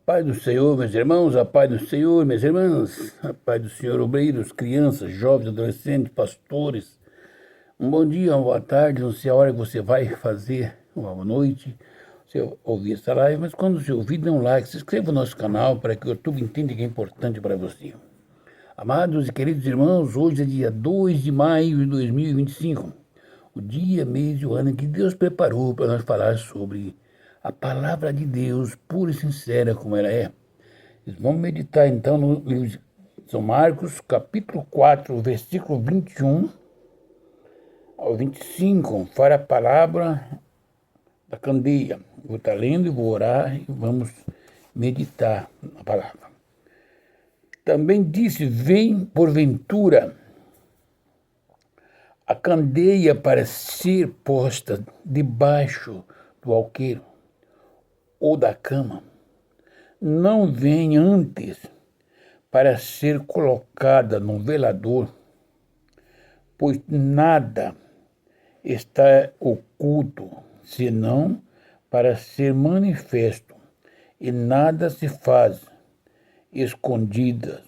Paz do Senhor, meus irmãos, a paz do Senhor, minhas irmãs, a paz do Senhor, obreiros, crianças, jovens, adolescentes, pastores. Um bom dia, uma boa tarde, não sei a hora que você vai fazer, uma boa noite, você ouvir essa live, mas quando você ouvir, dê um like, se inscreva no nosso canal para que o YouTube entenda que é importante para você. Amados e queridos irmãos, hoje é dia 2 de maio de 2025, o dia, mês e o ano que Deus preparou para nós falar sobre a palavra de Deus, pura e sincera como ela é. Vamos meditar então no livro de São Marcos, capítulo 4, versículo 21 ao 25, para a palavra da candeia. Vou estar lendo e vou orar e vamos meditar na palavra. Também disse: vem porventura a candeia para ser posta debaixo do alqueiro ou da cama, não vem antes para ser colocada no velador, pois nada está oculto, senão para ser manifesto, e nada se faz escondidas,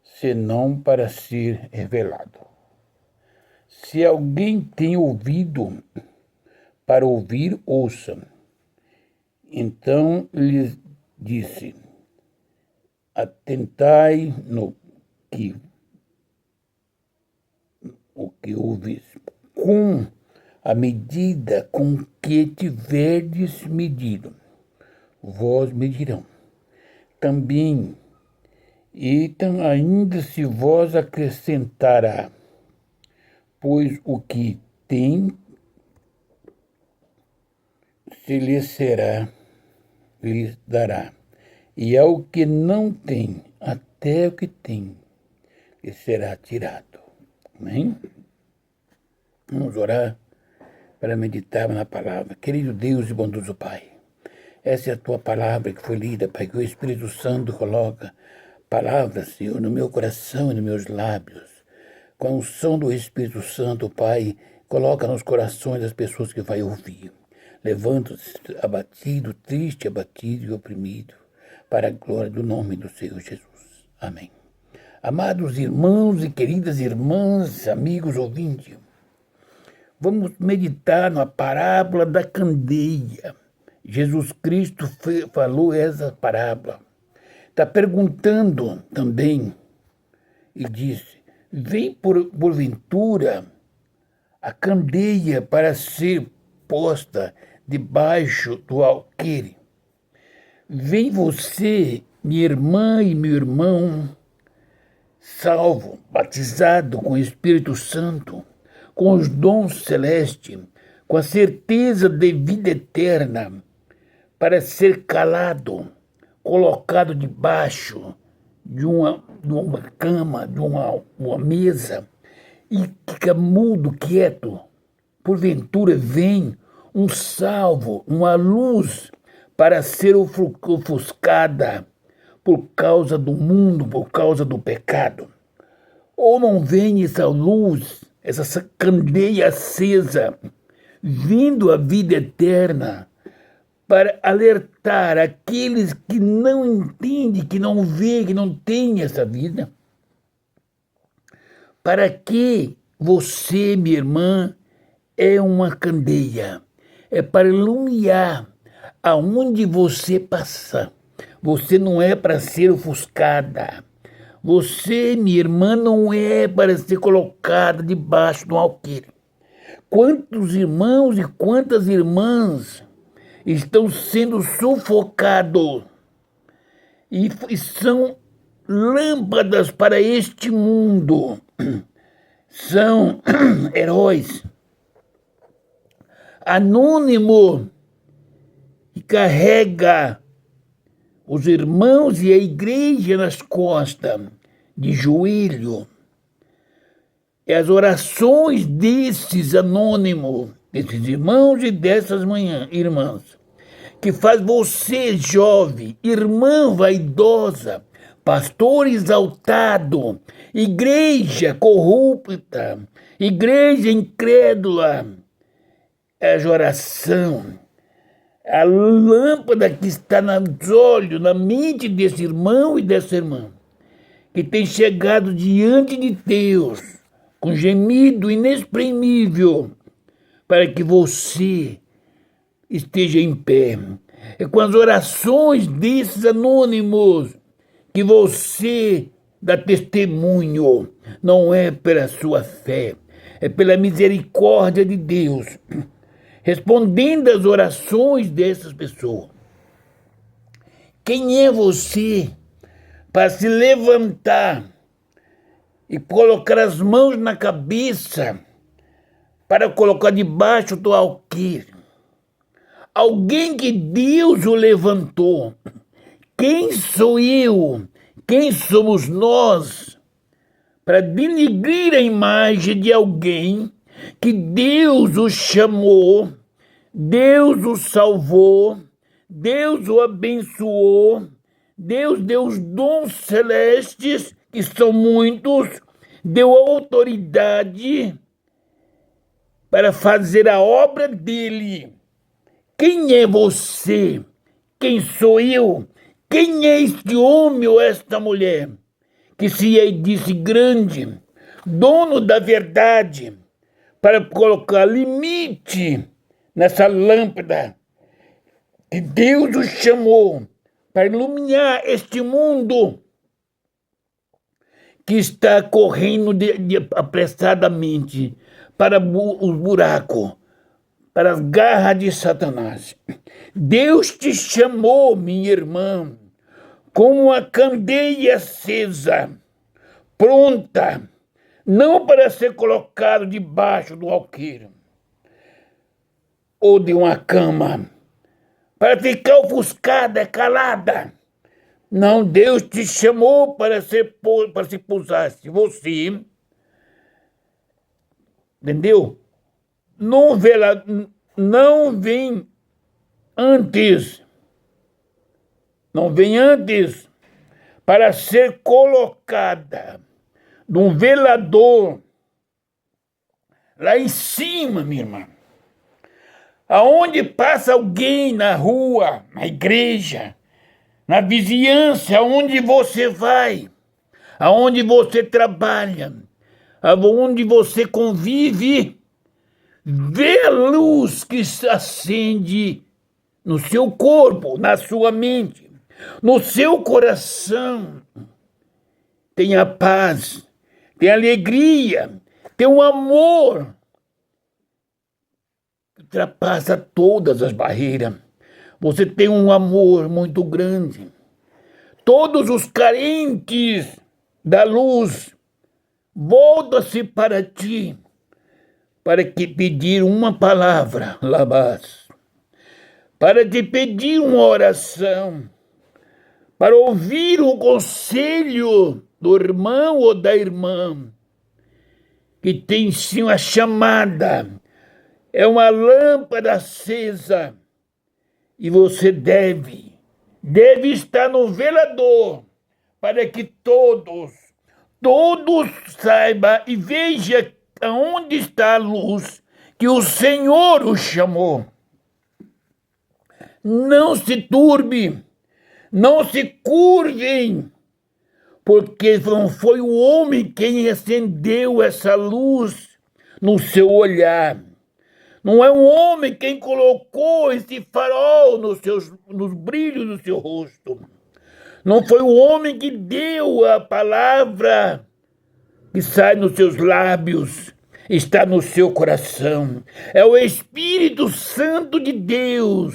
senão para ser revelado. Se alguém tem ouvido para ouvir, ouça. Então lhes disse: atentai no que ouvis, com a medida com que tiverdes medido, vós medirão. Também, ainda se vós acrescentará, pois o que tem se lhe será, lhes dará, e ao que não tem, até o que tem, lhe será tirado. Amém? Vamos orar para meditar na palavra. Querido Deus e bondoso Pai, essa é a Tua palavra que foi lida, Pai, que o Espírito Santo coloca palavras, Senhor, no meu coração e nos meus lábios. Com a unção do Espírito Santo, Pai, coloca nos corações das pessoas que vai ouvir. Levanta-se abatido, triste, abatido e oprimido, para a glória do nome do Senhor Jesus. Amém. Amados irmãos e queridas irmãs, amigos ouvintes, vamos meditar na parábola da candeia. Jesus Cristo falou essa parábola. Está perguntando também, e disse: vem porventura a candeia para ser posta debaixo do alqueire. Vem você, minha irmã e meu irmão, salvo, batizado com o Espírito Santo, com os dons celestes, com a certeza de vida eterna, para ser calado, colocado debaixo de uma cama, de uma mesa, e fica mudo, quieto. Porventura vem um salvo, uma luz, para ser ofuscada por causa do mundo, por causa do pecado. Ou não vem essa luz, essa candeia acesa, vindo à vida eterna, para alertar aqueles que não entendem, que não vê, que não tem essa vida, para que você, minha irmã, é uma candeia, é para iluminar aonde você passa. Você não é para ser ofuscada. Você, minha irmã, não é para ser colocada debaixo de um alqueire. Quantos irmãos e quantas irmãs estão sendo sufocados e são lâmpadas para este mundo. São heróis anônimos que carrega os irmãos e a igreja nas costas, de joelho. E as orações desses anônimos, desses irmãos e dessas irmãs, que faz você, jovem, irmã vaidosa, pastor exaltado, igreja corrupta, igreja incrédula, é a oração A lâmpada que está nos olhos, na mente desse irmão e dessa irmã, que tem chegado diante de Deus com gemido inexprimível, para que você esteja em pé. É com as orações desses anônimos que você dá testemunho. Não é pela sua fé, é pela misericórdia de Deus, respondendo às orações dessas pessoas. Quem é você para se levantar e colocar as mãos na cabeça para colocar debaixo do alqueire? Alguém que Deus o levantou. Quem sou eu? Quem somos nós para denegrir a imagem de alguém que Deus o chamou, Deus o salvou, Deus o abençoou, Deus deu os dons celestes, que são muitos, deu autoridade para fazer a obra dele. Quem é você? Quem sou eu? Quem é este homem ou esta mulher que se disse grande, dono da verdade, para colocar limite nessa lâmpada que Deus o chamou para iluminar este mundo que está correndo apressadamente para os buracos, para as garras de Satanás. Deus te chamou, minha irmã, como uma candeia acesa, pronta, não para ser colocado debaixo do alqueire ou de uma cama, para ficar ofuscada, calada. Não, Deus te chamou para se pousar. Se você, entendeu? Não vem antes para ser colocada num velador lá em cima, minha irmã. Aonde passa alguém na rua, na igreja, na vizinhança, aonde você vai, aonde você trabalha, aonde você convive, vê a luz que se acende no seu corpo, na sua mente, no seu coração. Tem a paz, tem a alegria, tem um amor que ultrapassa todas as barreiras. Você tem um amor muito grande. Todos os carentes da luz voltam-se para ti, para te pedir uma palavra, labás, para te pedir uma oração, para ouvir um conselho do irmão ou da irmã, que tem sim uma chamada, é uma lâmpada acesa, e você deve estar no velador, para que todos saibam e vejam aonde está a luz que o Senhor o chamou. Não se turbe, não se curvem, porque não foi o homem quem acendeu essa luz no seu olhar. Não é um homem quem colocou esse farol nos brilhos do seu rosto. Não foi o homem que deu a palavra que sai nos seus lábios, está no seu coração. É o Espírito Santo de Deus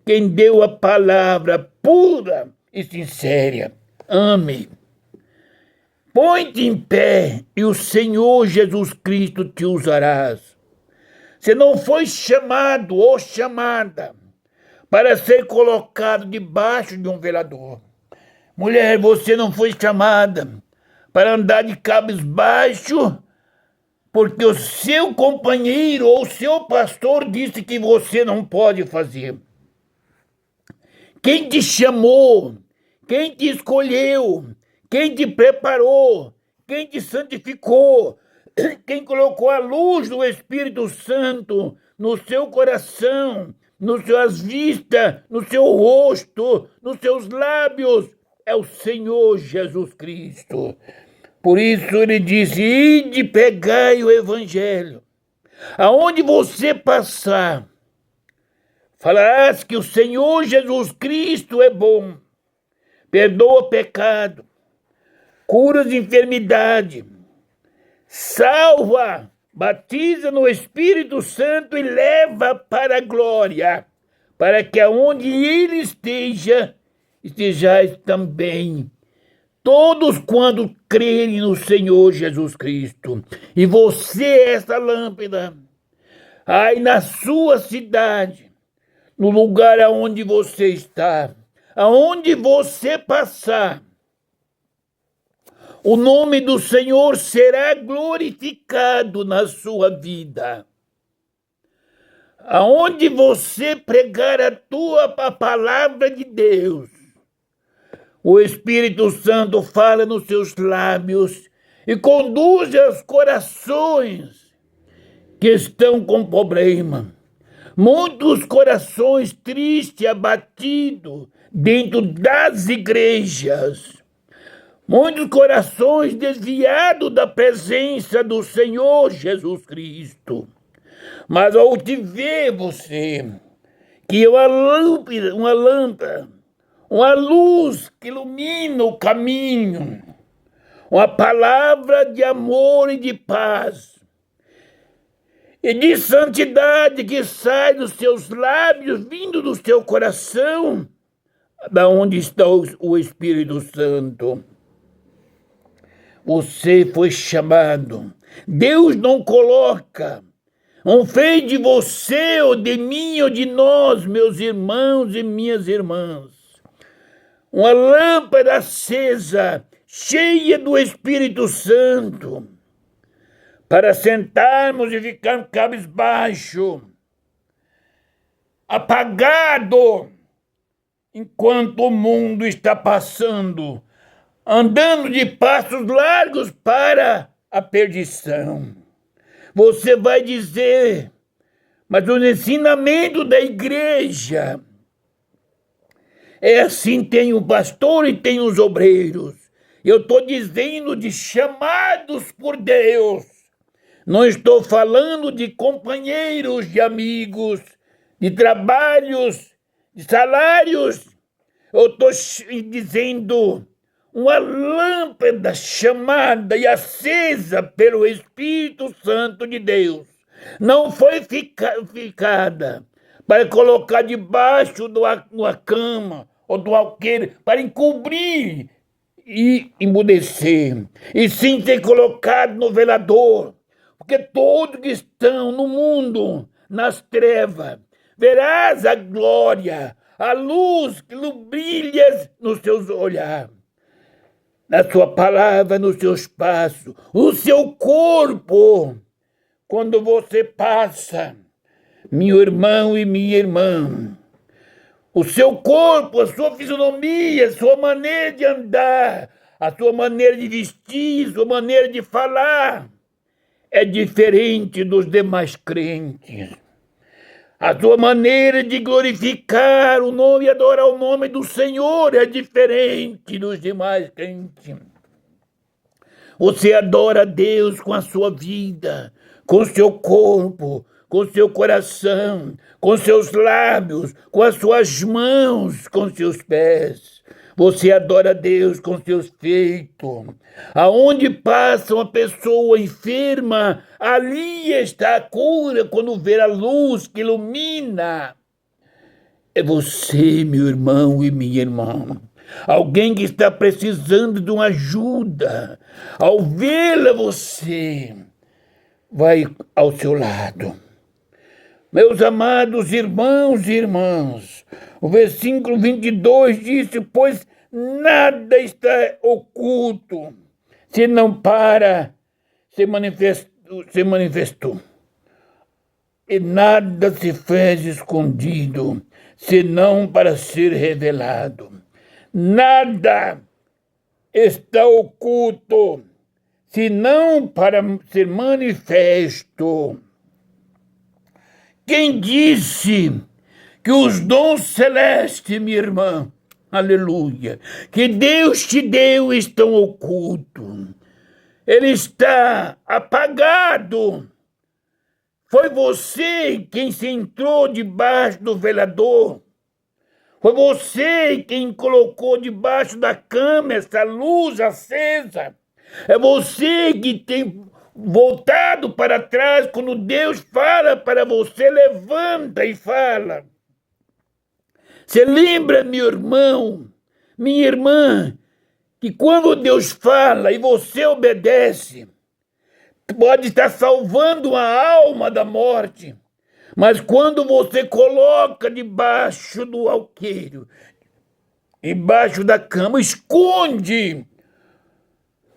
quem deu a palavra pura e sincera. Ame. Põe-te em pé e o Senhor Jesus Cristo te usarás. Você não foi chamado ou chamada para ser colocado debaixo de um velador. Mulher, você não foi chamada para andar de cabisbaixo porque o seu companheiro ou o seu pastor disse que você não pode fazer. Quem te chamou, quem te escolheu, quem te preparou, quem te santificou, quem colocou a luz do Espírito Santo no seu coração nas suas vistas, no seu rosto, nos seus lábios, é o Senhor Jesus Cristo. Por isso ele disse, ide pregai o evangelho. Aonde você passar, falarás que o Senhor Jesus Cristo é bom, perdoa o pecado, cura as enfermidades, salva, batiza no Espírito Santo e leva para a glória, para que aonde ele estejais também. Todos quando crerem no Senhor Jesus Cristo. E você é essa lâmpada. Aí na sua cidade, no lugar aonde você está, aonde você passar, o nome do Senhor será glorificado na sua vida. Aonde você pregar a palavra de Deus, o Espírito Santo fala nos seus lábios e conduz aos corações que estão com problema. Muitos corações tristes, abatidos dentro das igrejas. Muitos corações desviados da presença do Senhor Jesus Cristo. Mas ao te ver você, que é uma lâmpada, uma luz que ilumina o caminho, uma palavra de amor e de paz, e de santidade que sai dos seus lábios, vindo do seu coração, da onde está o Espírito Santo. Você foi chamado. Deus não coloca, não fez de você ou de mim ou de nós, meus irmãos e minhas irmãs, uma lâmpada acesa, cheia do Espírito Santo, para sentarmos e ficarmos cabisbaixo, apagado, enquanto o mundo está passando, andando de passos largos para a perdição. Você vai dizer, mas o ensinamento da igreja é assim, tem o pastor e tem os obreiros. Eu estou dizendo de chamados por Deus. Não estou falando de companheiros, de amigos, de trabalhos, de salários. Eu estou dizendo uma lâmpada chamada e acesa pelo Espírito Santo de Deus. Não foi ficada para colocar debaixo de uma cama ou do alqueire, para encobrir e emudecer, e sim ser colocado no velador, porque todos que estão no mundo, nas trevas, verás a glória, a luz que brilha nos seus olhares, na sua palavra, nos seus passos, o seu corpo, quando você passa, meu irmão e minha irmã, o seu corpo, a sua fisionomia, a sua maneira de andar, a sua maneira de vestir, a sua maneira de falar, é diferente dos demais crentes. A sua maneira de glorificar o nome e adorar o nome do Senhor é diferente dos demais crentes. Você adora a Deus com a sua vida, com o seu corpo, com o seu coração, com seus lábios, com as suas mãos, com seus pés. Você adora a Deus com seus feitos. Aonde passa uma pessoa enferma, ali está a cura quando vê a luz que ilumina. É você, meu irmão e minha irmã. Alguém que está precisando de uma ajuda. Ao vê-la, você vai ao seu lado. Meus amados irmãos e irmãs, o versículo 22 disse, pois nada está oculto, senão para se manifestou. E nada se fez escondido, senão para ser revelado. Nada está oculto, senão para ser manifesto. Quem disse que os dons celestes, minha irmã, aleluia, que Deus te deu estão ocultos. Ele está apagado. Foi você quem se entrou debaixo do velador. Foi você quem colocou debaixo da cama essa luz acesa. É você que tem voltado para trás quando Deus fala para você, levanta e fala. Você lembra, meu irmão, minha irmã, que quando Deus fala e você obedece, pode estar salvando a alma da morte, mas quando você coloca debaixo do alqueire, embaixo da cama, esconde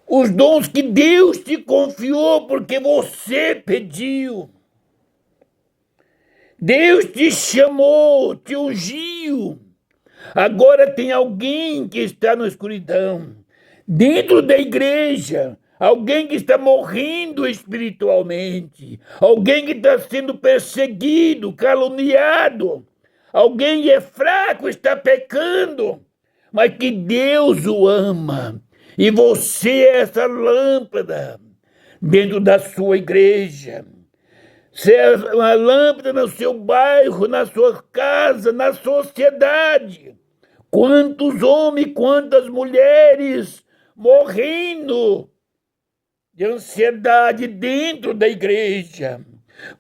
os dons que Deus te confiou porque você pediu. Deus te chamou, te ungiu. Agora tem alguém que está na escuridão, dentro da igreja, alguém que está morrendo espiritualmente, alguém que está sendo perseguido, caluniado, alguém que é fraco, está pecando, mas que Deus o ama. E você é essa lâmpada dentro da sua igreja. Você é uma lâmpada no seu bairro, na sua casa, na sociedade. Quantos homens, quantas mulheres morrendo de ansiedade dentro da igreja.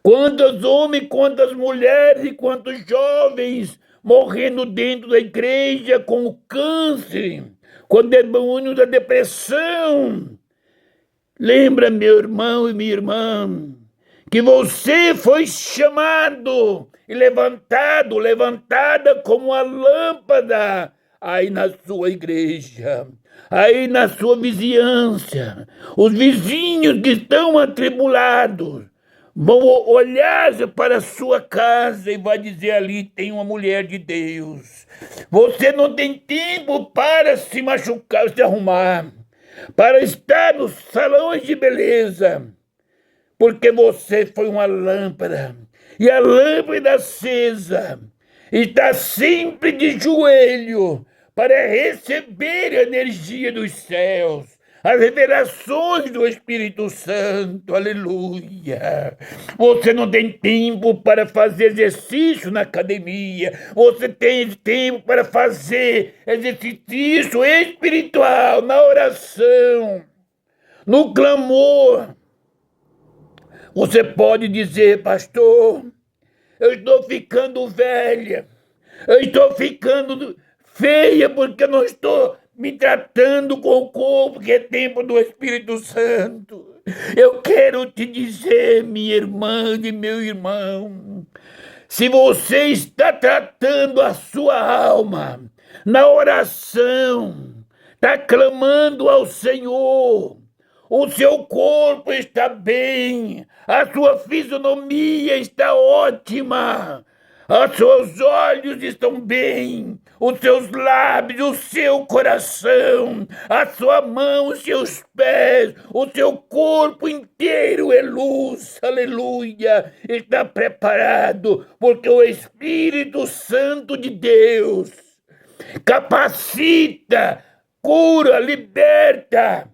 Quantos homens, quantas mulheres e quantos jovens morrendo dentro da igreja com câncer, com o demônio da depressão. Lembra, meu irmão e minha irmã, que você foi chamado e levantada como a lâmpada aí na sua igreja, aí na sua vizinhança. Os vizinhos que estão atribulados vão olhar para a sua casa e vai dizer: ali tem uma mulher de Deus. Você não tem tempo para se machucar, se arrumar, para estar nos salões de beleza, porque você foi uma lâmpada. E a lâmpada acesa está sempre de joelho para receber a energia dos céus, as revelações do Espírito Santo, aleluia. Você não tem tempo para fazer exercício na academia, você tem tempo para fazer exercício espiritual, na oração, no clamor. Você pode dizer: pastor, eu estou ficando velha, eu estou ficando feia porque eu não estou me tratando com o corpo que é templo do Espírito Santo. Eu quero te dizer, minha irmã e meu irmão, se você está tratando a sua alma na oração, está clamando ao Senhor, o seu corpo está bem, a sua fisionomia está ótima, os seus olhos estão bem, os seus lábios, o seu coração, a sua mão, os seus pés, o seu corpo inteiro é luz, aleluia, está preparado, porque o Espírito Santo de Deus capacita, cura, liberta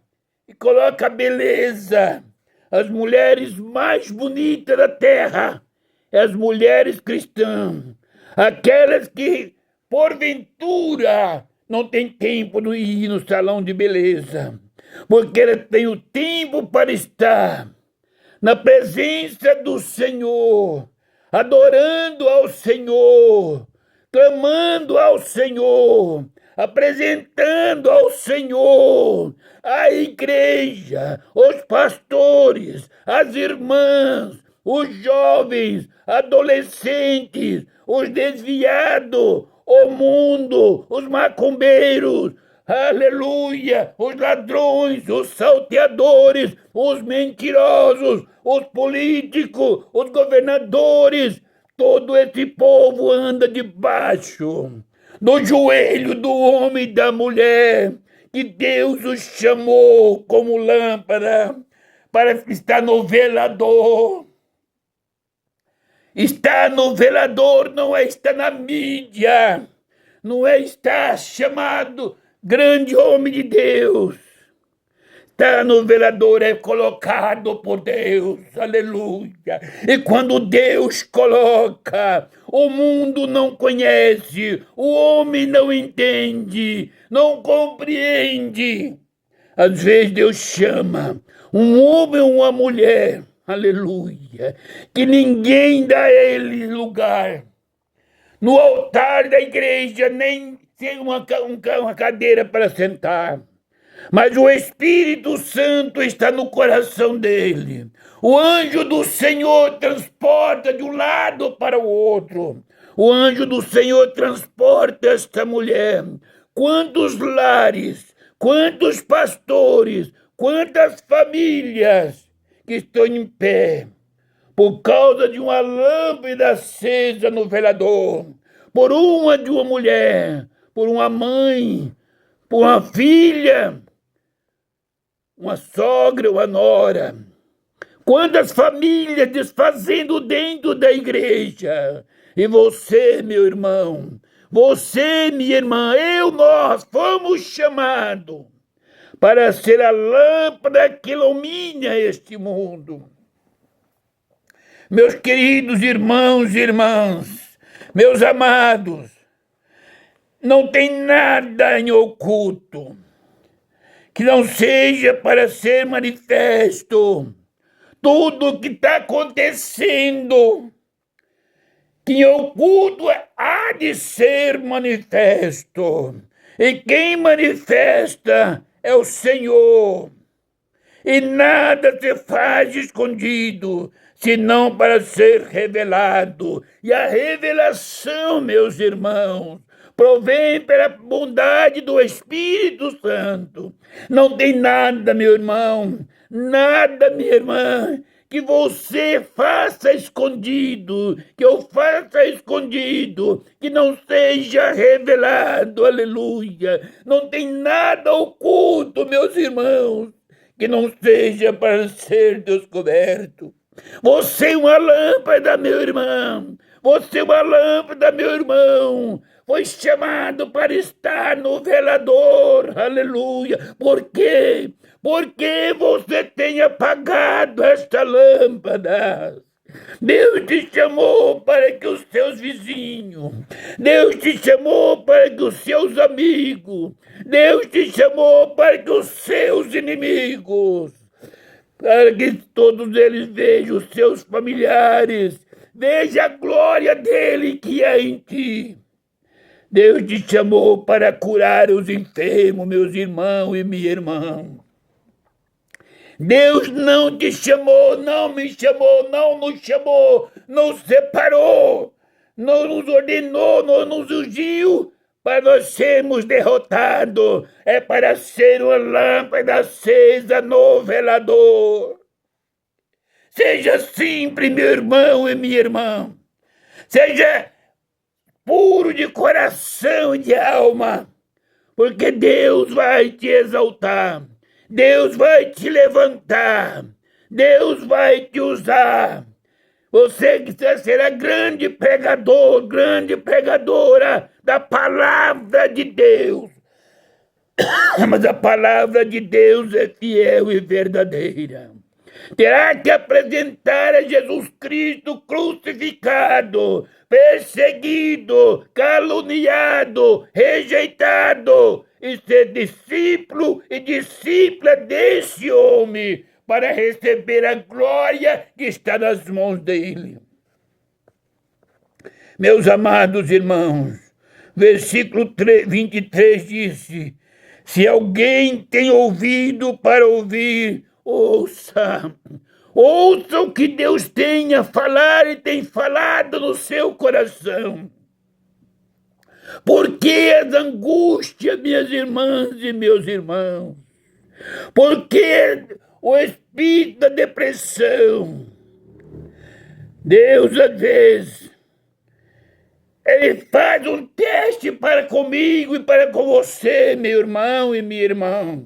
e coloca beleza. As mulheres mais bonitas da terra, as mulheres cristãs, aquelas que, porventura, não têm tempo de ir no salão de beleza, porque elas têm o tempo para estar na presença do Senhor, adorando ao Senhor, clamando ao Senhor, apresentando ao Senhor a igreja, os pastores, as irmãs, os jovens, adolescentes, os desviados, o mundo, os macumbeiros, aleluia, os ladrões, os salteadores, os mentirosos, os políticos, os governadores. Todo esse povo anda debaixo do joelho do homem e da mulher, que Deus os chamou como lâmpada para estar no velador. Está no velador, não é estar na mídia, não é estar chamado grande homem de Deus. Está no velador, é colocado por Deus, aleluia. E quando Deus coloca, o mundo não conhece, o homem não entende, não compreende. Às vezes Deus chama um homem ou uma mulher, aleluia, que ninguém dá a ele lugar. No altar da igreja nem tem uma cadeira para sentar. Mas o Espírito Santo está no coração dele. O anjo do Senhor transporta de um lado para o outro. O anjo do Senhor transporta esta mulher. Quantos lares, quantos pastores, quantas famílias que estão em pé por causa de uma lâmpada acesa no velador, por uma de uma mulher, por uma mãe, por uma filha, uma sogra, uma nora. Quantas famílias desfazendo dentro da igreja. E você, meu irmão, você, minha irmã, nós fomos chamados para ser a lâmpada que ilumina este mundo. Meus queridos irmãos e irmãs, meus amados, não tem nada em oculto que não seja para ser manifesto. Tudo o que está acontecendo, que em oculto há de ser manifesto. E quem manifesta é o Senhor. E nada se faz escondido, senão para ser revelado. E a revelação, meus irmãos, provém pela bondade do Espírito Santo. Não tem nada, meu irmão, nada, minha irmã, que você faça escondido, que eu faça escondido, que não seja revelado, aleluia. Não tem nada oculto, meus irmãos, que não seja para ser descoberto. Você é uma lâmpada, meu irmão. Você é uma lâmpada, meu irmão. Foi chamado para estar no velador, aleluia. Por quê? Porque você tem apagado esta lâmpada. Deus te chamou para que os seus vizinhos, Deus te chamou para que os seus amigos, Deus te chamou para que os seus inimigos, para que todos eles vejam os seus familiares, veja a glória dele que é em ti. Deus te chamou para curar os enfermos, meus irmãos e minha irmã. Deus não te chamou, não me chamou, não nos chamou, nos separou, não nos ordenou, não nos ungiu para nós sermos derrotados. É para ser uma lâmpada acesa no velador. Seja sempre, meu irmão e minha irmã. Seja puro de coração e de alma, porque Deus vai te exaltar. Deus vai te levantar, Deus vai te usar. Você que será grande pregador, grande pregadora da palavra de Deus. Mas a palavra de Deus é fiel e verdadeira. Terá que apresentar a Jesus Cristo crucificado, perseguido, caluniado, rejeitado, e ser discípulo e discípula desse homem para receber a glória que está nas mãos dele. Meus amados irmãos, versículo 23 disse: se alguém tem ouvido para ouvir, ouça. Ouça o que Deus tem a falar e tem falado no seu coração. Por que as angústias, minhas irmãs e meus irmãos? Por que o espírito da depressão? Deus, às vezes, ele faz um teste para comigo e para com você, meu irmão e minha irmã.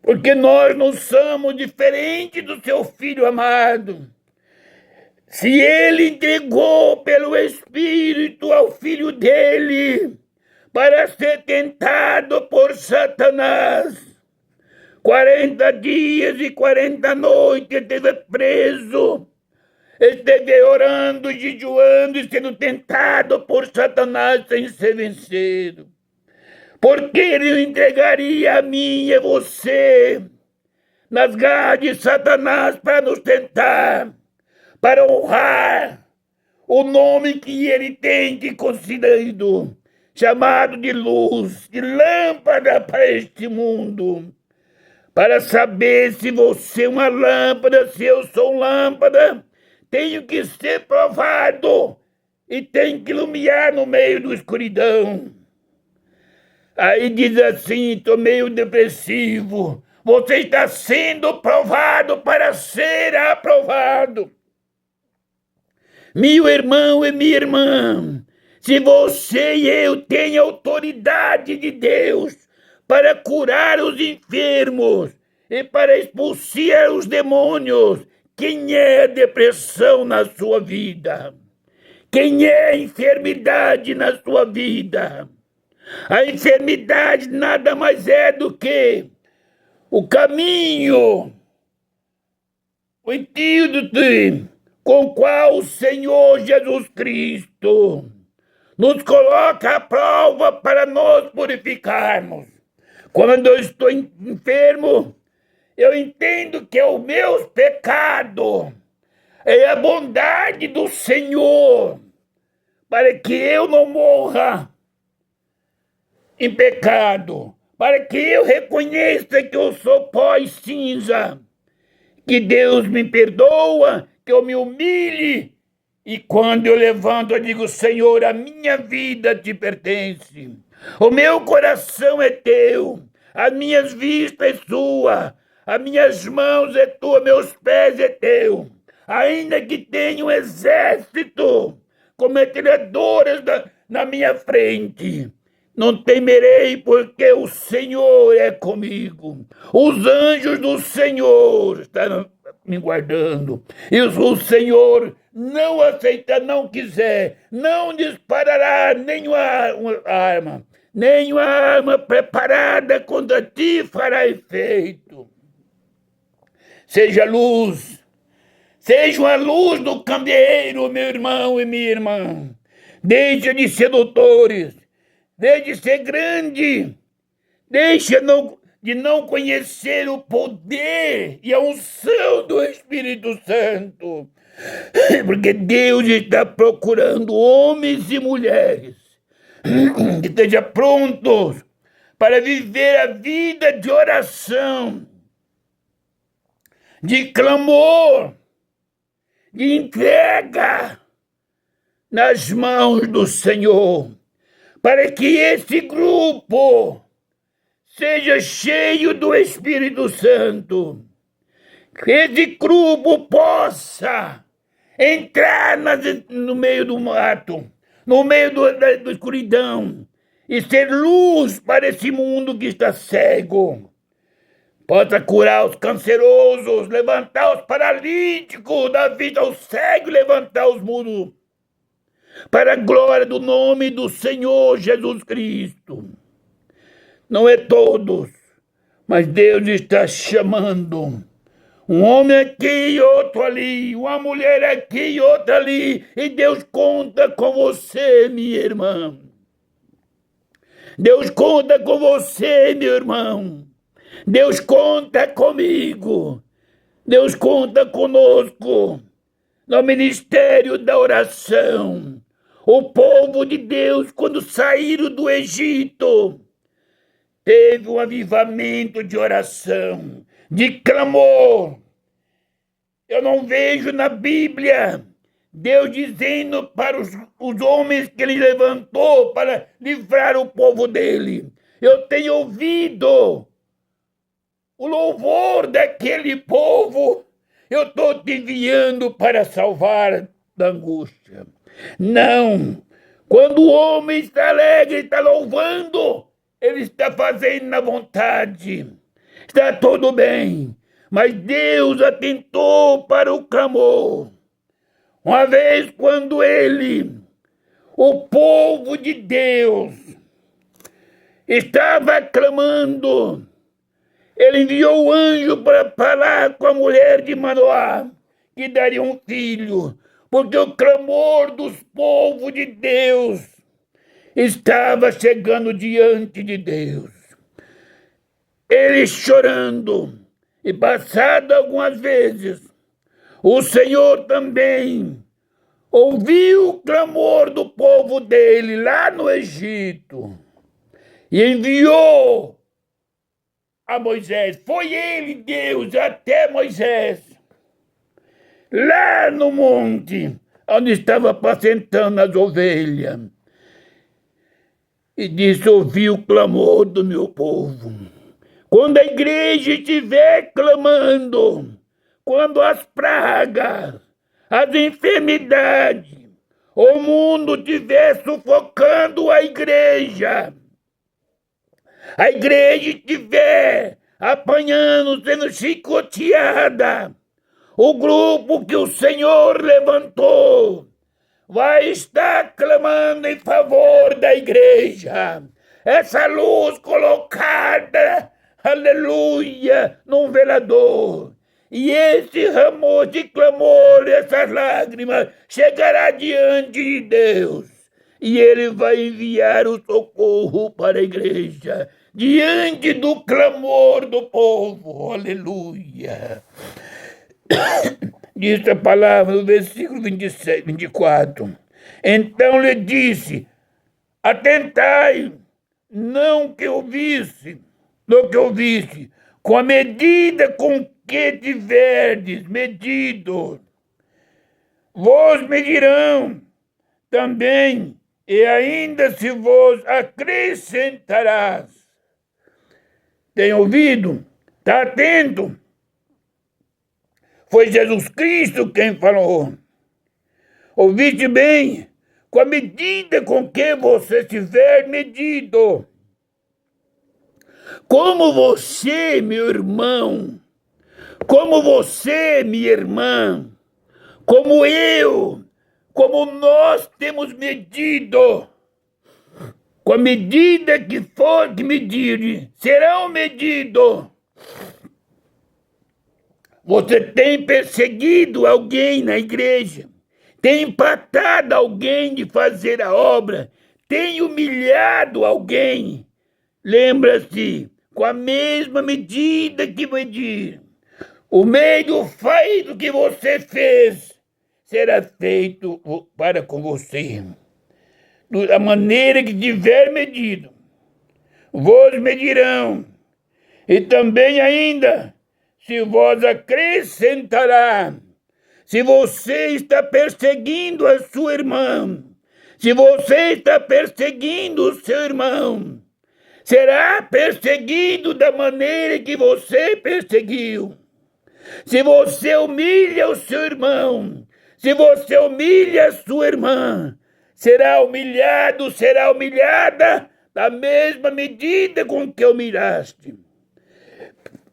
Porque nós não somos diferentes do seu filho amado. Se ele entregou pelo Espírito ao Filho dele para ser tentado por Satanás, 40 dias e 40 noites esteve preso, esteve orando, jejuando e sendo tentado por Satanás sem ser vencido. Porque ele entregaria a mim e você nas garras de Satanás para nos tentar, para honrar o nome que ele tem que considerado, chamado de luz, de lâmpada para este mundo, para saber se você é uma lâmpada, se eu sou lâmpada, tenho que ser provado e tenho que iluminar no meio da escuridão. Aí diz assim, estou meio depressivo, você está sendo provado para ser aprovado. Meu irmão e minha irmã, se você e eu têm autoridade de Deus para curar os enfermos e para expulsar os demônios, quem é a depressão na sua vida? Quem é a enfermidade na sua vida? A enfermidade nada mais é do que o caminho, o antídoto com o qual o Senhor Jesus Cristo nos coloca à prova para nos purificarmos. Quando eu estou enfermo, eu entendo que é o meu pecado, é a bondade do Senhor, para que eu não morra em pecado, para que eu reconheça que eu sou pó e cinza, que Deus me perdoa, que eu me humilhe, e quando eu levanto eu digo, Senhor, a minha vida te pertence, o meu coração é teu, as minhas vistas é sua, as minhas mãos é tua, meus pés é teu, ainda que tenha um exército com metralhadoras na minha frente, não temerei, porque o Senhor é comigo. Os anjos do Senhor estão me guardando. E o Senhor não aceita, não quiser, não disparará nenhuma arma preparada contra ti fará efeito. Seja luz, seja uma luz do candeeiro, meu irmão e minha irmã. Deixa de ser doutores. Deixe de ser grande, deixa de não conhecer o poder e a unção do Espírito Santo, porque Deus está procurando homens e mulheres que estejam prontos para viver a vida de oração, de clamor, de entrega nas mãos do Senhor. Para que esse grupo seja cheio do Espírito Santo, que esse grupo possa entrar no meio do mato, no meio da escuridão, e ser luz para esse mundo que está cego. Possa curar os cancerosos, levantar os paralíticos, dar vida aos cegos, levantar os mudos, para a glória do nome do Senhor Jesus Cristo. Não é todos, mas Deus está chamando um homem aqui e outro ali, uma mulher aqui e outra ali, e Deus conta com você, minha irmã. Deus conta com você, meu irmão. Deus conta comigo. Deus conta conosco no ministério da oração. O povo de Deus, quando saíram do Egito, teve um avivamento de oração, de clamor. Eu não vejo na Bíblia Deus dizendo para os homens que ele levantou para livrar o povo dele. Eu tenho ouvido o louvor daquele povo. Eu estou te enviando para salvar da angústia. Não, quando o homem está alegre, está louvando, ele está fazendo na vontade, está tudo bem, mas Deus atentou para o clamor. Uma vez quando o povo de Deus, estava clamando, ele enviou o anjo para falar com a mulher de Manoá, que daria um filho, porque o clamor dos povos de Deus estava chegando diante de Deus. Ele chorando, e passado algumas vezes, o Senhor também ouviu o clamor do povo dele lá no Egito e enviou a Moisés. Foi ele, Deus, até Moisés, lá no monte, onde estava apacentando as ovelhas, e disse: ouvi o clamor do meu povo. Quando a igreja estiver clamando, quando as pragas, as enfermidades, o mundo estiver sufocando a igreja estiver apanhando, sendo chicoteada, o grupo que o Senhor levantou vai estar clamando em favor da igreja. Essa luz colocada, aleluia, num velador. E esse ramor de clamor, essas lágrimas, chegará diante de Deus. E ele vai enviar o socorro para a igreja, diante do clamor do povo. Aleluia. Diz a palavra no versículo 24. Então lhe disse: atentai, não que ouvisse, com a medida com que tiverdes medido, vos medirão também, e ainda se vos acrescentarás. Tem ouvido? Está atento? Foi Jesus Cristo quem falou. Ouviste bem? Com a medida com que você tiver medido. Como você, meu irmão, como você, minha irmã, como eu, como nós temos medido, com a medida que for que medir, serão medidos. Você tem perseguido alguém na igreja, tem empatado alguém de fazer a obra, tem humilhado alguém. Lembra-se, com a mesma medida que medir, o meio feito que você fez será feito para com você. Da maneira que tiver medido, vos medirão, e também ainda se vos acrescentará. Se você está perseguindo a sua irmã, se você está perseguindo o seu irmão, será perseguido da maneira que você perseguiu. Se você humilha o seu irmão, se você humilha a sua irmã, será humilhado, será humilhada da mesma medida com que humilhaste.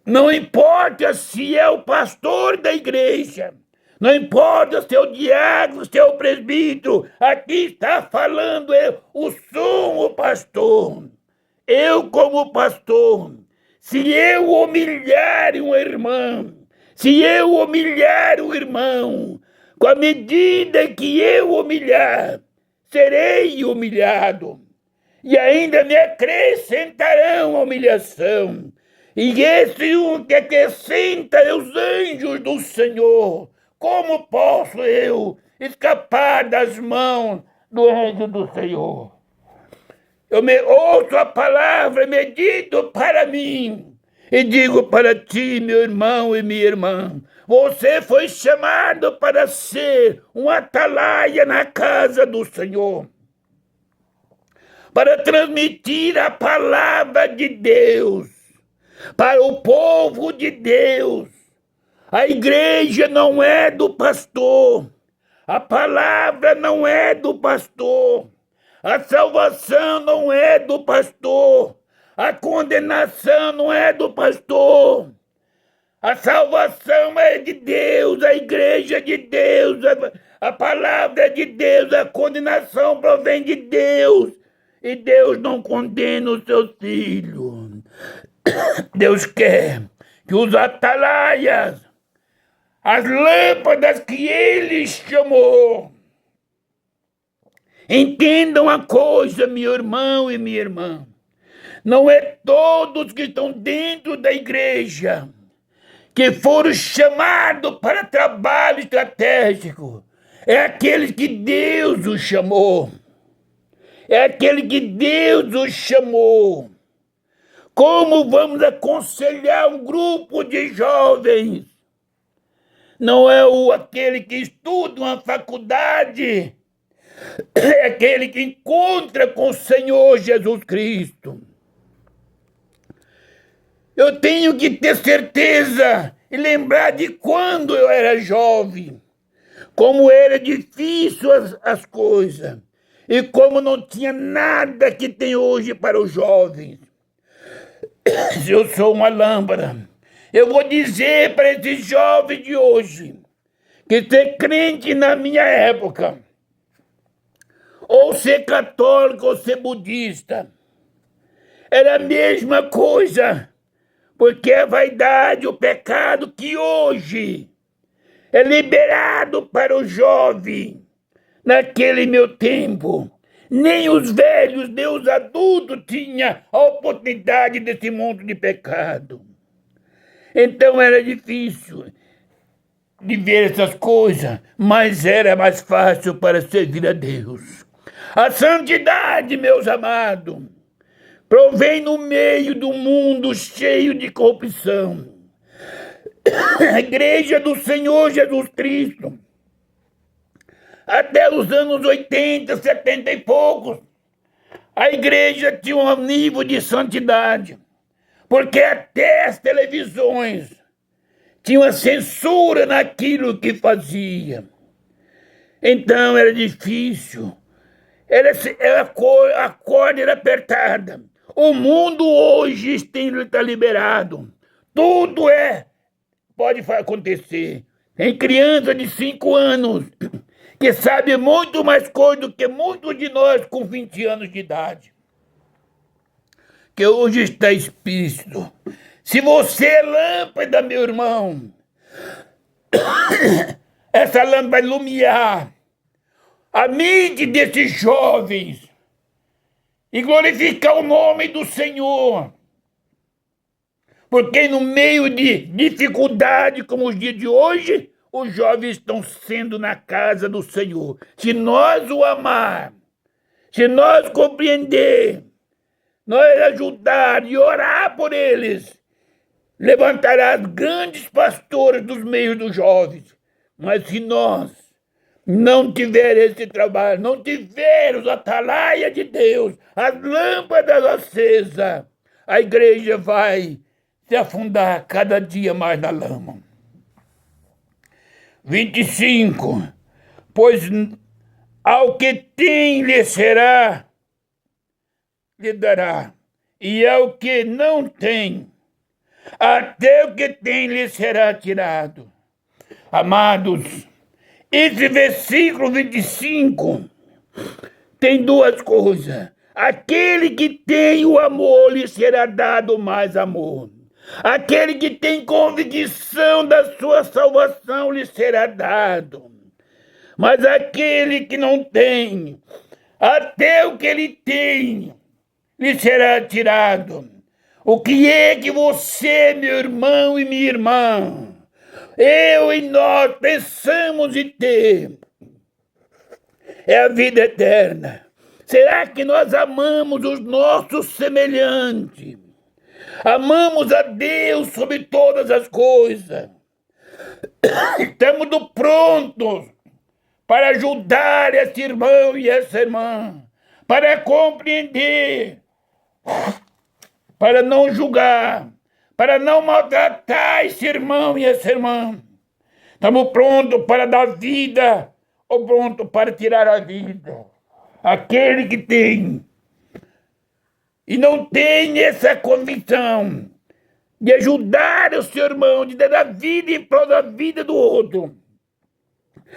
Não importa se é o pastor da igreja, não importa se é o diácono, se é o presbítero, aqui está falando o sumo pastor. Eu, como pastor, se eu humilhar um irmão, se eu humilhar o irmão, com a medida que eu humilhar, serei humilhado. E ainda me acrescentarão a humilhação. E esse um que acrescenta é os anjos do Senhor. Como posso eu escapar das mãos do anjo do Senhor? Eu ouço a palavra, medito para mim, e digo para ti, meu irmão e minha irmã, você foi chamado para ser um atalaia na casa do Senhor, para transmitir a palavra de Deus para o povo de Deus. A igreja não é do pastor, a palavra não é do pastor, a salvação não é do pastor, a condenação não é do pastor. A salvação é de Deus, a igreja é de Deus, A palavra é de Deus, a condenação provém de Deus. E Deus não condena os seus filhos. Deus quer que os atalaias, as lâmpadas que Ele chamou, entendam a coisa, meu irmão e minha irmã. Não é todos que estão dentro da igreja que foram chamados para trabalho estratégico. É aqueles que Deus os chamou. É aquele que Deus os chamou. Como vamos aconselhar um grupo de jovens? Não é aquele que estuda uma faculdade, é aquele que encontra com o Senhor Jesus Cristo. Eu tenho que ter certeza e lembrar de quando eu era jovem, como era difícil as coisas, e como não tinha nada que tem hoje para os jovens. Se eu sou uma lâmpada, eu vou dizer para esses jovens de hoje que ser crente na minha época, ou ser católico ou ser budista, era a mesma coisa, porque a vaidade, o pecado que hoje é liberado para o jovem, naquele meu tempo, nem os velhos, nem os adultos tinham a oportunidade desse mundo de pecado. Então era difícil de ver essas coisas, mas era mais fácil para servir a Deus. A santidade, meus amados, provém no meio do mundo cheio de corrupção. A igreja do Senhor Jesus Cristo, até os anos 80, 70 e poucos, a igreja tinha um nível de santidade, porque até as televisões tinham a censura naquilo que fazia. Então era difícil, a corda era apertada. O mundo hoje está liberado, tudo pode acontecer. Tem criança de 5 anos que sabe muito mais coisa do que muitos de nós com 20 anos de idade. Que hoje está explícito. Se você é lâmpada, meu irmão, essa lâmpada vai iluminar a mente desses jovens e glorificar o nome do Senhor. Porque no meio de dificuldade como os dias de hoje, os jovens estão sendo na casa do Senhor. Se nós o amar, se nós compreender, nós ajudar e orar por eles, levantará grandes pastores dos meios dos jovens. Mas se nós não tiver esse trabalho, não tiver os atalaias de Deus, as lâmpadas acesas, a igreja vai se afundar cada dia mais na lama. 25. Pois ao que tem lhe será, lhe dará, e ao que não tem, até o que tem lhe será tirado. Amados, esse versículo 25 tem duas coisas. Aquele que tem o amor lhe será dado mais amor. Aquele que tem convicção da sua salvação lhe será dado. Mas aquele que não tem, até o que ele tem lhe será tirado. O que é que você, meu irmão e minha irmã, eu e nós pensamos em ter? É a vida eterna. Será que nós amamos os nossos semelhantes? Amamos a Deus sobre todas as coisas. Estamos prontos para ajudar esse irmão e essa irmã, para compreender, para não julgar, para não maltratar esse irmão e essa irmã. Estamos prontos para dar vida ou prontos para tirar a vida. Aquele que tem e não tem essa convicção de ajudar o seu irmão, de dar a vida em prol da vida do outro,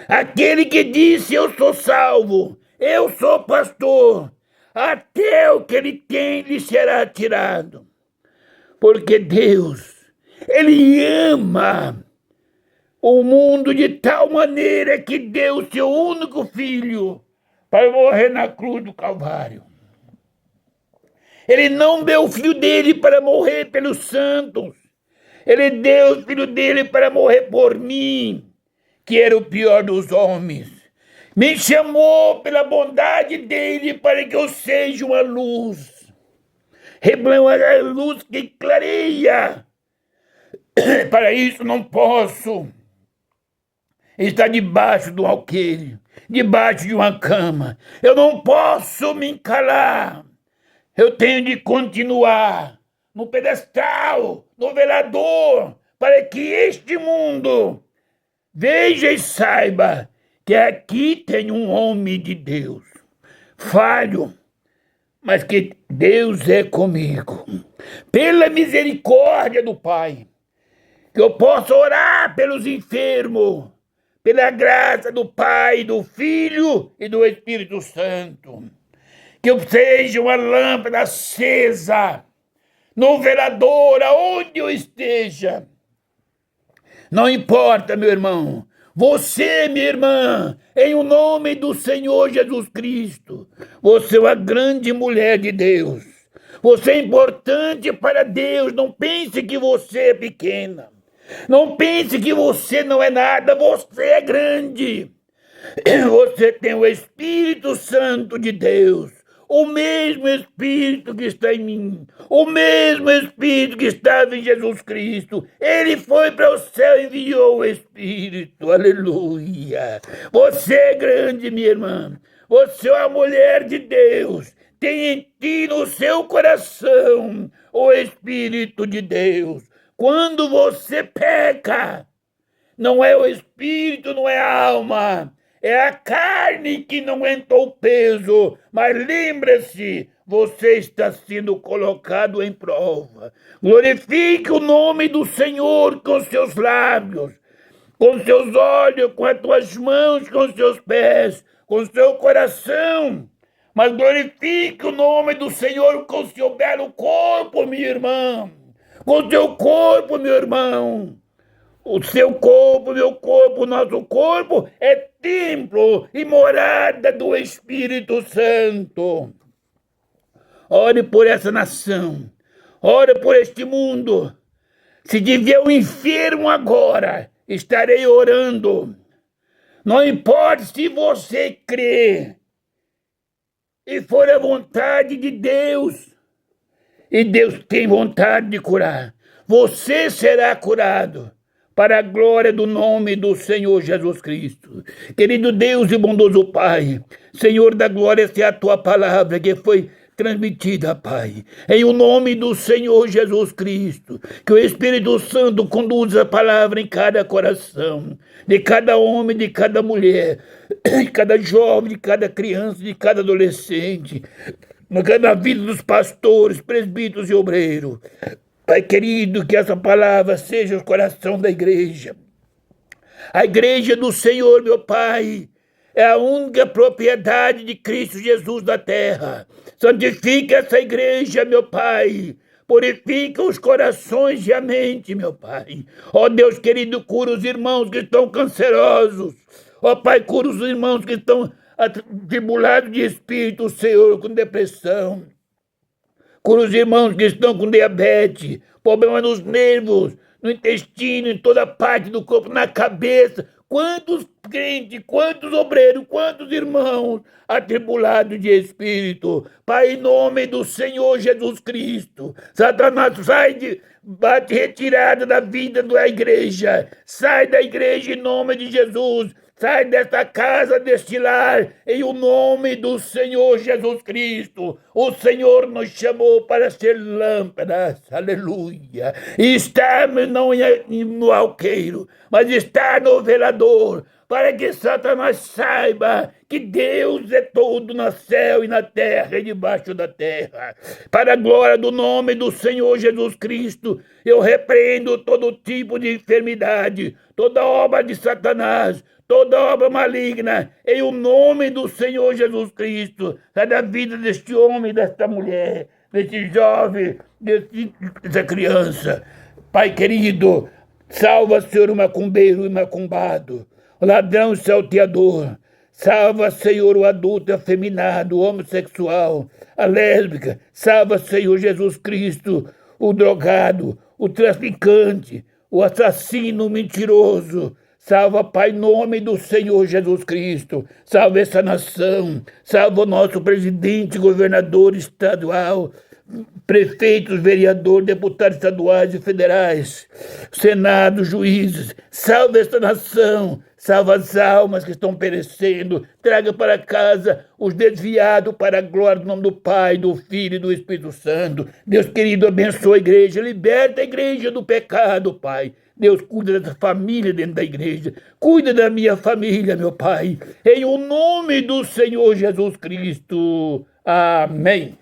Aquele que disse: eu sou salvo, eu sou pastor, até o que ele tem lhe será tirado. Porque Deus, Ele ama o mundo de tal maneira que deu o seu único filho para morrer na cruz do Calvário. Ele não deu o filho dele para morrer pelos santos. Ele deu o filho dele para morrer por mim, que era o pior dos homens. Me chamou pela bondade dele para que eu seja uma luz. A luz que clareia. Para isso não posso estar debaixo do alqueire, debaixo de uma cama. Eu não posso me calar. Eu tenho de continuar no pedestal, no velador, para que este mundo veja e saiba que aqui tem um homem de Deus. Falho, mas que Deus é comigo. Pela misericórdia do Pai, que eu possa orar pelos enfermos, pela graça do Pai, do Filho e do Espírito Santo. Que eu seja uma lâmpada acesa no velador, aonde eu esteja. Não importa, meu irmão. Você, minha irmã, em o nome do Senhor Jesus Cristo, você é uma grande mulher de Deus. Você é importante para Deus. Não pense que você é pequena. Não pense que você não é nada. Você é grande. Você tem o Espírito Santo de Deus. O mesmo Espírito que está em mim, o mesmo Espírito que estava em Jesus Cristo, ele foi para o céu e enviou o Espírito, aleluia. Você é grande, minha irmã, você é uma mulher de Deus, tem em ti no seu coração o Espírito de Deus. Quando você peca, não é o Espírito, não é a alma, é a carne que não aguentou o peso, mas lembre-se, você está sendo colocado em prova. Glorifique o nome do Senhor com seus lábios, com seus olhos, com as tuas mãos, com seus pés, com seu coração. Mas glorifique o nome do Senhor com seu belo corpo, minha irmã, com seu corpo, meu irmão. O seu corpo, meu corpo, o nosso corpo é templo e morada do Espírito Santo. Ore por essa nação. Ore por este mundo. Se tiver um enfermo agora, estarei orando. Não importa se você crê e for a vontade de Deus. E Deus tem vontade de curar. Você será curado. Para a glória do nome do Senhor Jesus Cristo. Querido Deus e bondoso Pai, Senhor da glória, essa é a tua palavra que foi transmitida, Pai. Em o nome do Senhor Jesus Cristo, que o Espírito Santo conduza a palavra em cada coração, de cada homem, de cada mulher, de cada jovem, de cada criança, de cada adolescente, na cada vida dos pastores, presbíteros e obreiros. Pai querido, que essa palavra seja o coração da igreja. A igreja do Senhor, meu Pai, é a única propriedade de Cristo Jesus da terra. Santifica essa igreja, meu Pai. Purifica os corações e a mente, meu Pai. Ó Deus querido, cura os irmãos que estão cancerosos. Ó Pai, cura os irmãos que estão atribulados de espírito, Senhor, com depressão. Cura os irmãos que estão com diabetes, problema nos nervos, no intestino, em toda parte do corpo, na cabeça. Quantos crentes, quantos obreiros, quantos irmãos atribulados de espírito. Pai, em nome do Senhor Jesus Cristo, Satanás, bate retirada da vida da igreja. Sai da igreja em nome de Jesus. Sai desta casa, deste lar, em o nome do Senhor Jesus Cristo. O Senhor nos chamou para ser lâmpadas, aleluia. E está não no alqueiro, mas está no velador, para que Satanás saiba que Deus é todo no céu e na terra e debaixo da terra. Para a glória do nome do Senhor Jesus Cristo, eu repreendo todo tipo de enfermidade, toda obra de Satanás, toda obra maligna, em o nome do Senhor Jesus Cristo, sai da vida deste homem, desta mulher, deste jovem, dessa criança. Pai querido, salva, Senhor, o macumbeiro e macumbado, o ladrão e salteador. Salva, Senhor, o adulto afeminado, o homossexual, a lésbica. Salva, Senhor Jesus Cristo, o drogado, o traficante, o assassino mentiroso. Salva, Pai, em nome do Senhor Jesus Cristo. Salva essa nação. Salva o nosso presidente, governador estadual, prefeitos, vereadores, deputados estaduais e federais, Senado, juízes. Salva esta nação. Salva as almas que estão perecendo. Traga para casa os desviados para a glória do nome do Pai, do Filho e do Espírito Santo. Deus querido, abençoa a igreja. Liberta a igreja do pecado, Pai. Deus, cuida da família dentro da igreja. Cuida da minha família, meu Pai. Em o nome do Senhor Jesus Cristo. Amém.